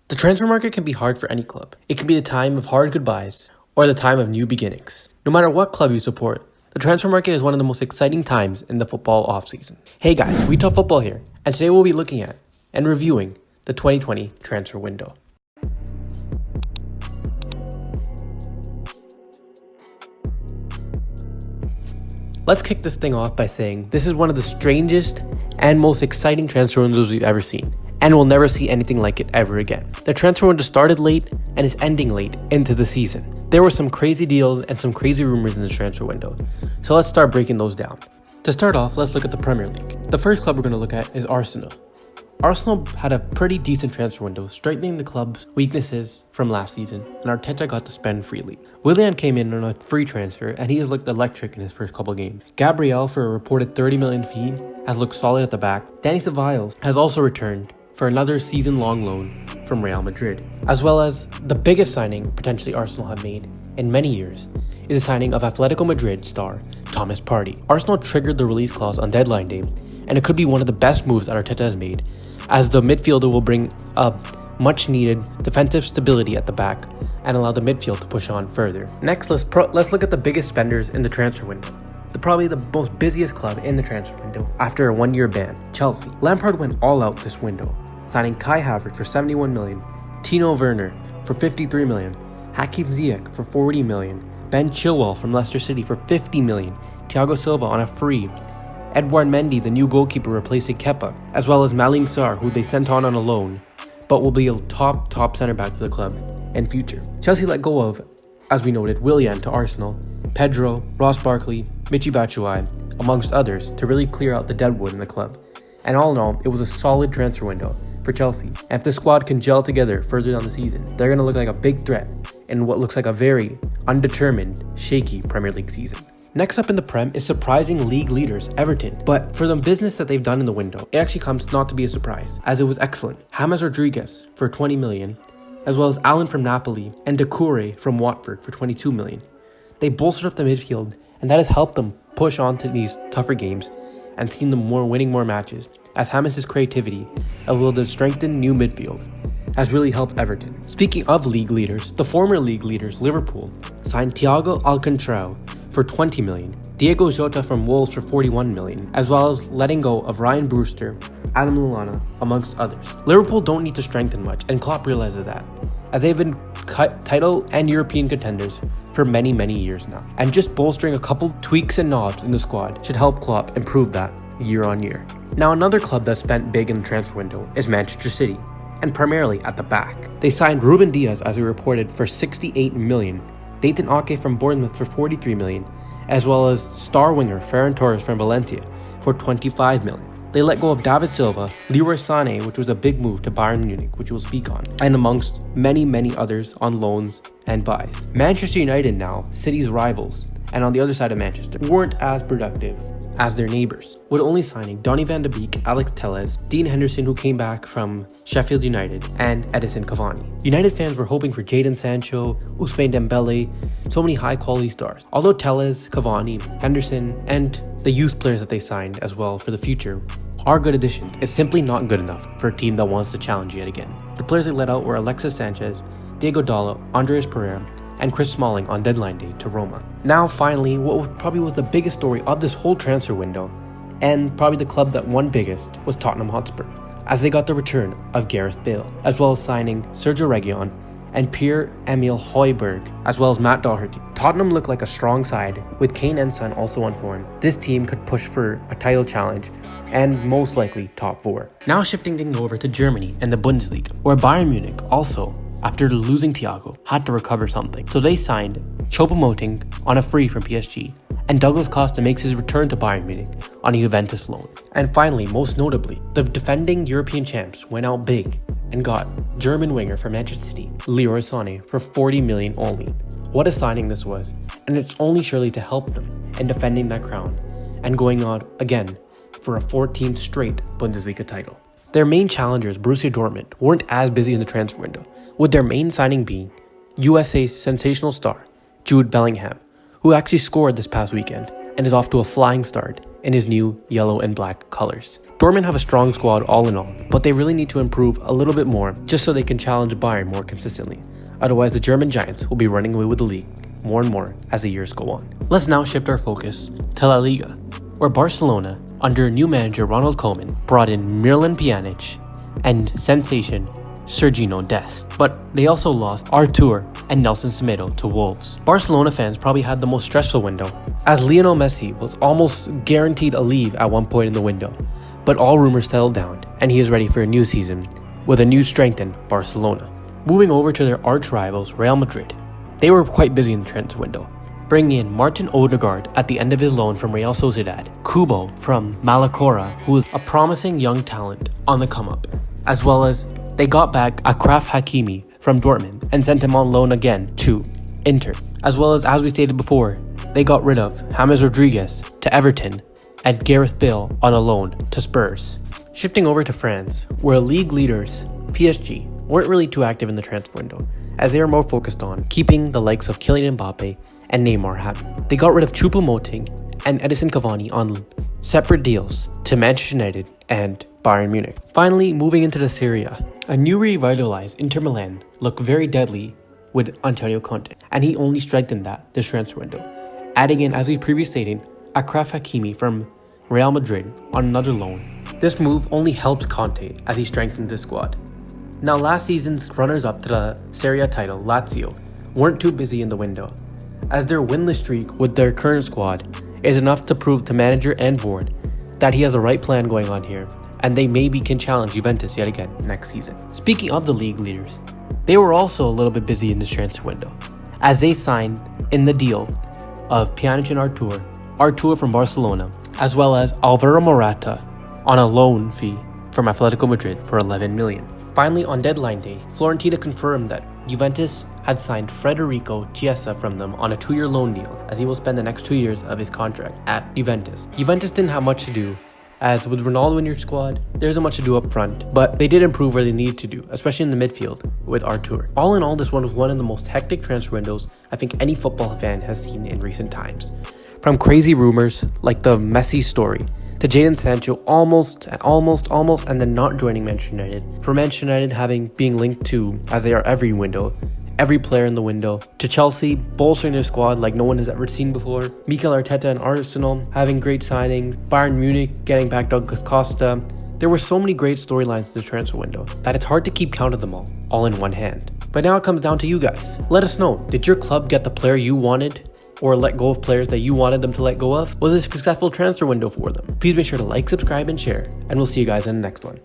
The transfer market can be hard for any club. It can be the time of hard goodbyes or the time of new beginnings. No matter what club you support, the transfer market is one of the most exciting times in the football offseason. Hey guys, We Talk Football here, and today we'll be looking at and reviewing the 2020 transfer window. Let's kick this thing off by saying this is one of the strangest and most exciting transfer windows we've ever seen, and we'll never see anything like it ever again. The transfer window started late and is ending late into the season. There were some crazy deals and some crazy rumors in this transfer window, so let's start breaking those down. To start off, let's look at the Premier League. The first club we're going to look at is Arsenal. Arsenal had a pretty decent transfer window, straightening the club's weaknesses from last season, and Arteta got to spend freely. Willian came in on a free transfer, and he has looked electric in his first couple games. Gabriel, for a reported 30 million fee, has looked solid at the back. Dani Ceballos has also returned for another season-long loan from Real Madrid. As well as the biggest signing potentially Arsenal have made in many years is the signing of Atletico Madrid star Thomas Partey. Arsenal triggered the release clause on deadline day, and it could be one of the best moves that Arteta has made, as the midfielder will bring a much-needed defensive stability at the back and allow the midfield to push on further. Next, let's look at the biggest spenders in the transfer window. Probably the most busiest club in the transfer window after a one-year ban, Chelsea. Lampard went all out this window, signing Kai Havertz for 71 million, Timo Werner for 53 million, Hakim Ziyech for 40 million, Ben Chilwell from Leicester City for 50 million, Thiago Silva on a free, Edouard Mendy, the new goalkeeper replacing Kepa, as well as Maling Sarr, who they sent on a loan, but will be a top center back for the club in future. Chelsea let go of, as we noted, Willian to Arsenal, Pedro, Ross Barkley, Michy Batshuayi, amongst others, to really clear out the deadwood in the club. And all in all, it was a solid transfer window for Chelsea. And if the squad can gel together further down the season, they're going to look like a big threat in what looks like a very undetermined, shaky Premier League season. Next up in the Prem is surprising league leaders, Everton. But for the business that they've done in the window, it actually comes not to be a surprise, as it was excellent. James Rodriguez for 20 million, as well as Allen from Napoli and Doucouré from Watford for 22 million. They bolstered up the midfield, and that has helped them push on to these tougher games and seen them winning more matches, as James' creativity, as well as the strengthened new midfield, has really helped Everton. Speaking of league leaders, the former league leaders, Liverpool, signed Thiago Alcantara for 20 million, Diego Jota from Wolves for 41 million, as well as letting go of Ryan Brewster, Adam Lallana, amongst others. Liverpool don't need to strengthen much, and Klopp realizes that, as they've been title and European contenders for many years now. And just bolstering a couple tweaks and knobs in the squad should help Klopp improve that year on year. Now, another club that spent big in the transfer window is Manchester City, and primarily at the back. They signed Ruben Diaz, as we reported, for 68 million, Nathan Ake from Bournemouth for 43 million, as well as star winger Ferran Torres from Valencia for 25 million. They let go of David Silva, Leroy Sané, which was a big move to Bayern Munich, which we'll speak on, and amongst many others on loans and buys. Manchester United now, City's rivals, and on the other side of Manchester, weren't as productive as their neighbours, with only signing Donny van de Beek, Alex Telles, Dean Henderson, who came back from Sheffield United, and Edison Cavani. United fans were hoping for Jadon Sancho, Ousmane Dembele, so many high-quality stars. Although Telles, Cavani, Henderson, and the youth players that they signed as well for the future are good additions, it's simply not good enough for a team that wants to challenge yet again. The players they let out were Alexis Sanchez, Diego Dallo, Andreas Pereira, and Chris Smalling on deadline day to Roma. Now finally, what probably was the biggest story of this whole transfer window, and probably the club that won biggest, was Tottenham Hotspur, as they got the return of Gareth Bale, as well as signing Sergio Reguilon and Pierre-Emile Højbjerg, as well as Matt Doherty. Tottenham looked like a strong side, with Kane and Son also on form. This team could push for a title challenge, and most likely top 4. Now shifting things over to Germany and the Bundesliga, where Bayern Munich also, after losing Thiago, had to recover something. So they signed Choupo-Moting on a free from PSG, and Douglas Costa makes his return to Bayern Munich on a Juventus loan. And finally, most notably, the defending European champs went out big and got German winger from Manchester City, Leroy Sané, for 40 million only. What a signing this was, and it's only surely to help them in defending that crown and going on again for a 14th straight Bundesliga title. Their main challengers, Borussia Dortmund, weren't as busy in the transfer window, with their main signing being USA's sensational star, Jude Bellingham, who actually scored this past weekend and is off to a flying start in his new yellow and black colors. Dortmund have a strong squad all in all, but they really need to improve a little bit more just so they can challenge Bayern more consistently. Otherwise, the German Giants will be running away with the league more and more as the years go on. Let's now shift our focus to La Liga, where Barcelona, under new manager Ronald Koeman, brought in Miralem Pjanic and sensation Sergiño Dest, but they also lost Artur and Nelson Semedo to Wolves. Barcelona fans probably had the most stressful window, as Lionel Messi was almost guaranteed a leave at one point in the window, but all rumors settled down and he is ready for a new season with a new strengthened Barcelona. Moving over to their arch rivals Real Madrid, they were quite busy in the transfer window, bringing in Martin Odegaard at the end of his loan from Real Sociedad, Kubo from Malacora, who is a promising young talent on the come up, as well as they got back Achraf Hakimi from Dortmund and sent him on loan again to Inter, as well as we stated before, they got rid of James Rodriguez to Everton and Gareth Bale on a loan to Spurs. Shifting over to France, where league leaders PSG weren't really too active in the transfer window, as they were more focused on keeping the likes of Kylian Mbappe and Neymar happy. They got rid of Choupo-Moting and Edison Cavani on separate deals to Manchester United and Bayern Munich. Finally, moving into the Serie A, a new revitalized Inter Milan looked very deadly with Antonio Conte, and he only strengthened that this transfer window, adding in, as we previously stated, Achraf Hakimi from Real Madrid on another loan. This move only helps Conte as he strengthens the squad. Now, last season's runners-up to the Serie A title, Lazio, weren't too busy in the window, as their winless streak with their current squad is enough to prove to manager and board that he has the right plan going on here, and they maybe can challenge Juventus yet again next season. Speaking of the league leaders, they were also a little bit busy in this transfer window, as they signed in the deal of Pjanic and Artur from Barcelona, as well as Alvaro Morata on a loan fee from Atletico Madrid for 11 million. Finally, on deadline day, Fiorentina confirmed that Juventus had signed Federico Chiesa from them on a 2-year loan deal, as he will spend the next 2 years of his contract at Juventus. Juventus didn't have much to do, as with Ronaldo in your squad, there isn't much to do up front, but they did improve where they needed to do, especially in the midfield with Artur. All in all, this one was one of the most hectic transfer windows I think any football fan has seen in recent times. From crazy rumors like the Messi story, to Jadon Sancho almost, and then not joining Manchester United. For Manchester United being linked to, as they are every window, every player in the window, to Chelsea bolstering their squad like no one has ever seen before. Mikel Arteta and Arsenal having great signings. Bayern Munich getting back Douglas Costa. There were so many great storylines in the transfer window that it's hard to keep count of them all in one hand. But now it comes down to you guys. Let us know, did your club get the player you wanted? Or let go of players that you wanted them to let go of? Was it a successful transfer window for them? Please make sure to like, subscribe, and share, and we'll see you guys in the next one.